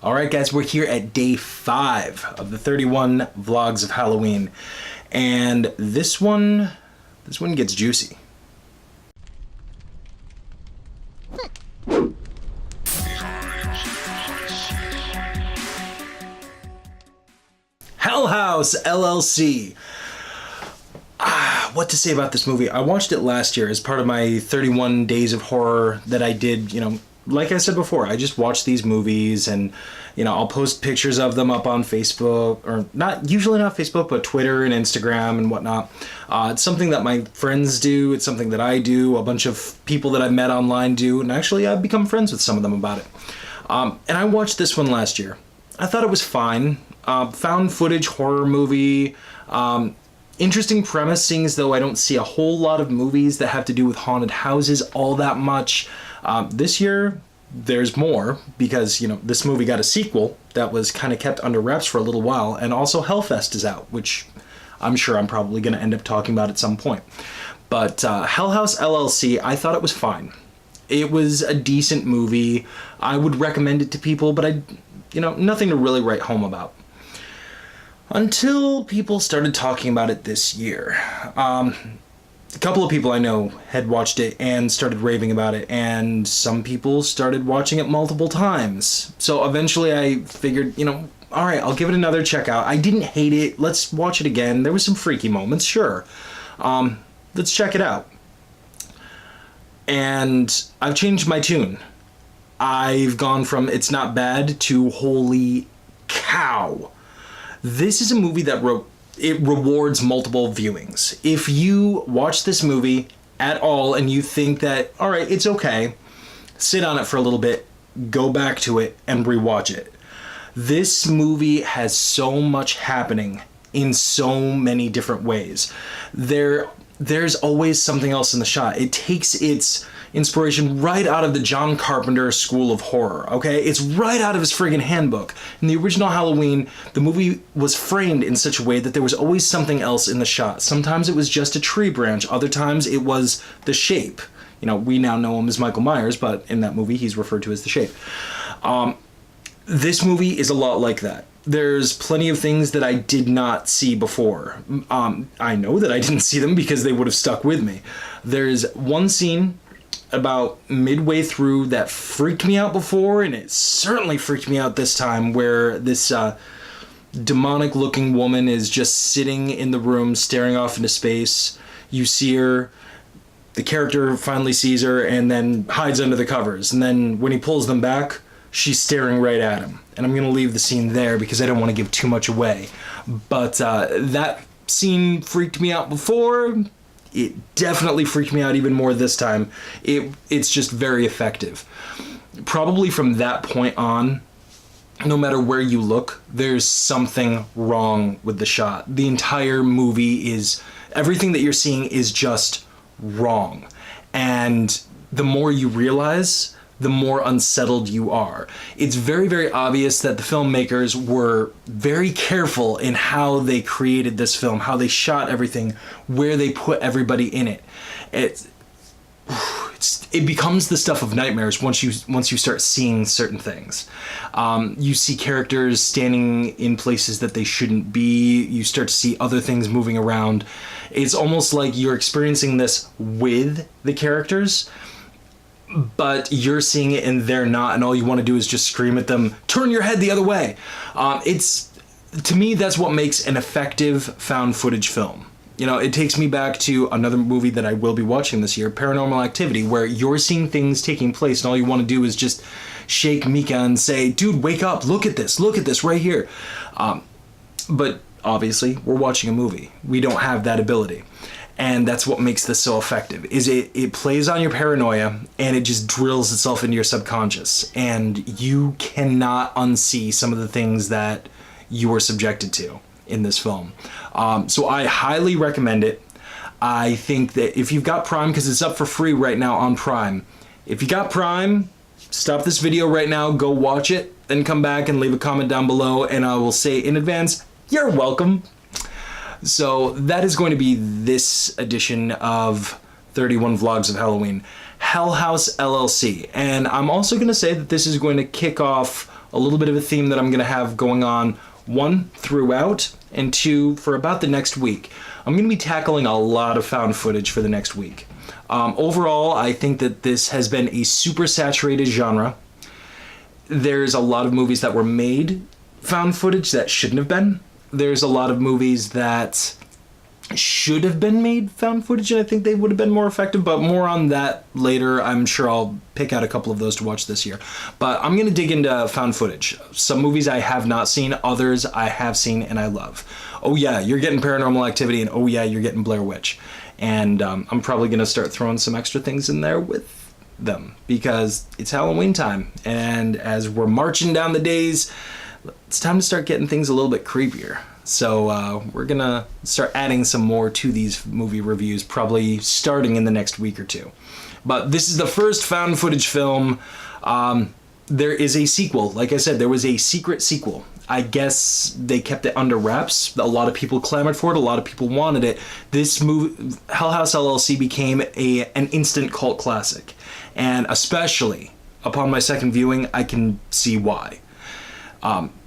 All right, guys, we're here at day 5 of the 31 vlogs of Halloween, and this one gets juicy. Hell House, LLC. What to say about this movie? I watched it last year as part of my 31 days of horror that I did, like I said before, I just watch these movies and, I'll post pictures of them up on Facebook, or usually not Facebook, but Twitter and Instagram and whatnot. It's something that my friends do. It's something that I do. A bunch of people that I met online do. And actually, I've become friends with some of them about it. And I watched this one last year. I thought it was fine. Found footage horror movie. Interesting premise, seeing as though I don't see a whole lot of movies that have to do with haunted houses all that much. This year, there's more, because, this movie got a sequel that was kind of kept under wraps for a little while, and also Hellfest is out, which I'm sure I'm probably going to end up talking about at some point. But Hell House LLC, I thought it was fine. It was a decent movie. I would recommend it to people, but nothing to really write home about. Until people started talking about it this year. A couple of people I know had watched it and started raving about it, and some people started watching it multiple times. So eventually I figured, all right, I'll give it another check out. I didn't hate it. Let's watch it again. There was some freaky moments, sure. Let's check it out. And I've changed my tune. I've gone from it's not bad to holy cow. This is a movie that it rewards multiple viewings. If you watch this movie at all and you think that, all right, it's okay, sit on it for a little bit, go back to it, and rewatch it. This movie has so much happening in so many different ways. There's always something else in the shot. It takes its inspiration right out of the John Carpenter School of Horror, okay? It's right out of his friggin' handbook. In the original Halloween, the movie was framed in such a way that there was always something else in the shot. Sometimes it was just a tree branch. Other times it was the Shape. We now know him as Michael Myers, but in that movie he's referred to as the Shape. This movie is a lot like that. There's plenty of things that I did not see before. I know that I didn't see them because they would have stuck with me. There's one scene about midway through that freaked me out before, and it certainly freaked me out this time, where this demonic looking woman is just sitting in the room staring off into space. You see her, the character finally sees her and then hides under the covers, and then when he pulls them back, she's staring right at him. And I'm gonna leave the scene there because I don't want to give too much away, but that scene freaked me out before. It definitely freaked me out even more this time. It's just very effective. Probably from that point on, no matter where you look, there's something wrong with the shot. The entire movie everything that you're seeing is just wrong. And the more you realize, the more unsettled you are. It's very, very obvious that the filmmakers were very careful in how they created this film, how they shot everything, where they put everybody in it. It becomes the stuff of nightmares once you start seeing certain things. You see characters standing in places that they shouldn't be. You start to see other things moving around. It's almost like you're experiencing this with the characters, but you're seeing it and they're not, and all you want to do is just scream at them, turn your head the other way. To me, that's what makes an effective found footage film. It takes me back to another movie that I will be watching this year, Paranormal Activity, where you're seeing things taking place and all you want to do is just shake Mika and say, dude, wake up, look at this right here. But obviously, we're watching a movie. We don't have that ability. And that's what makes this so effective, is it plays on your paranoia and it just drills itself into your subconscious. And you cannot unsee some of the things that you were subjected to in this film. So I highly recommend it. I think that if you've got Prime, because it's up for free right now on Prime, if you got Prime, stop this video right now, go watch it, then come back and leave a comment down below, and I will say in advance, you're welcome. So that is going to be this edition of 31 Vlogs of Halloween, Hell House LLC. And I'm also going to say that this is going to kick off a little bit of a theme that I'm going to have going on, one, throughout, and two, for about the next week. I'm going to be tackling a lot of found footage for the next week. Overall, I think that this has been a super saturated genre. There's a lot of movies that were made found footage that shouldn't have been. There's a lot of movies that should have been made found footage, and I think they would have been more effective, but more on that later. I'm sure I'll pick out a couple of those to watch this year. But I'm going to dig into found footage. Some movies I have not seen, others I have seen and I love. Oh yeah, you're getting Paranormal Activity, and oh yeah, you're getting Blair Witch. And I'm probably going to start throwing some extra things in there with them, because it's Halloween time, and as we're marching down the days, it's time to start getting things a little bit creepier. So we're going to start adding some more to these movie reviews, probably starting in the next week or two. But this is the first found footage film. There is a sequel. Like I said, there was a secret sequel. I guess they kept it under wraps. A lot of people clamored for it. A lot of people wanted it. This movie, Hell House LLC, became an instant cult classic. And especially upon my second viewing, I can see why.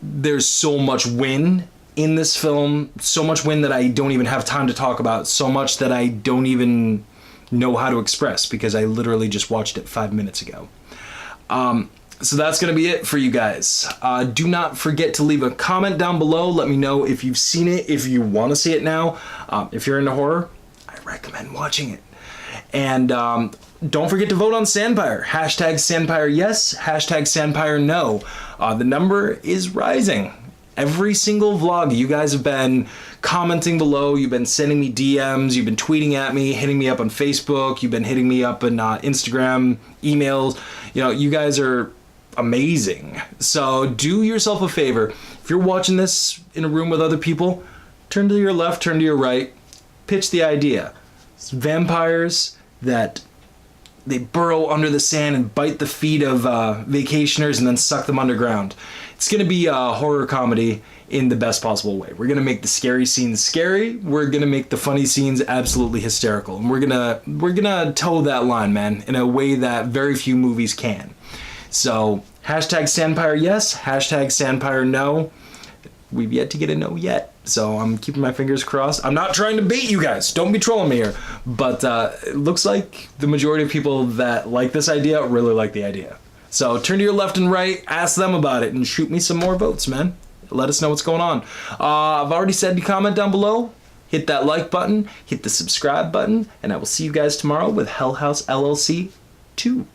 There's so much win in this film, so much win that I don't even have time to talk about, so much that I don't even know how to express, because I literally just watched it 5 minutes ago. So that's going to be it for you guys. Do not forget to leave a comment down below. Let me know if you've seen it, if you want to see it now. If you're into horror, I recommend watching it. And don't forget to vote on Sandpire. Hashtag Sandpire yes, hashtag Sandpire no. The number is rising. Every single vlog, you guys have been commenting below, you've been sending me DMs, you've been tweeting at me, hitting me up on Facebook, you've been hitting me up on Instagram, emails. You know, you guys are amazing. So do yourself a favor. If you're watching this in a room with other people, turn to your left, turn to your right, pitch the idea. It's vampires that they burrow under the sand and bite the feet of vacationers and then suck them underground. It's going to be a horror comedy in the best possible way. We're going to make the scary scenes scary. We're going to make the funny scenes absolutely hysterical. And we're going to toe that line, man, in a way that very few movies can. So, hashtag Sandpire yes, hashtag Sandpire no. We've yet to get a no yet. So I'm keeping my fingers crossed. I'm not trying to bait you guys. Don't be trolling me here. But it looks like the majority of people that like this idea really like the idea. So turn to your left and right, ask them about it, and shoot me some more votes, man. Let us know what's going on. I've already said to comment down below. Hit that like button, hit the subscribe button, and I will see you guys tomorrow with Hell House LLC 2.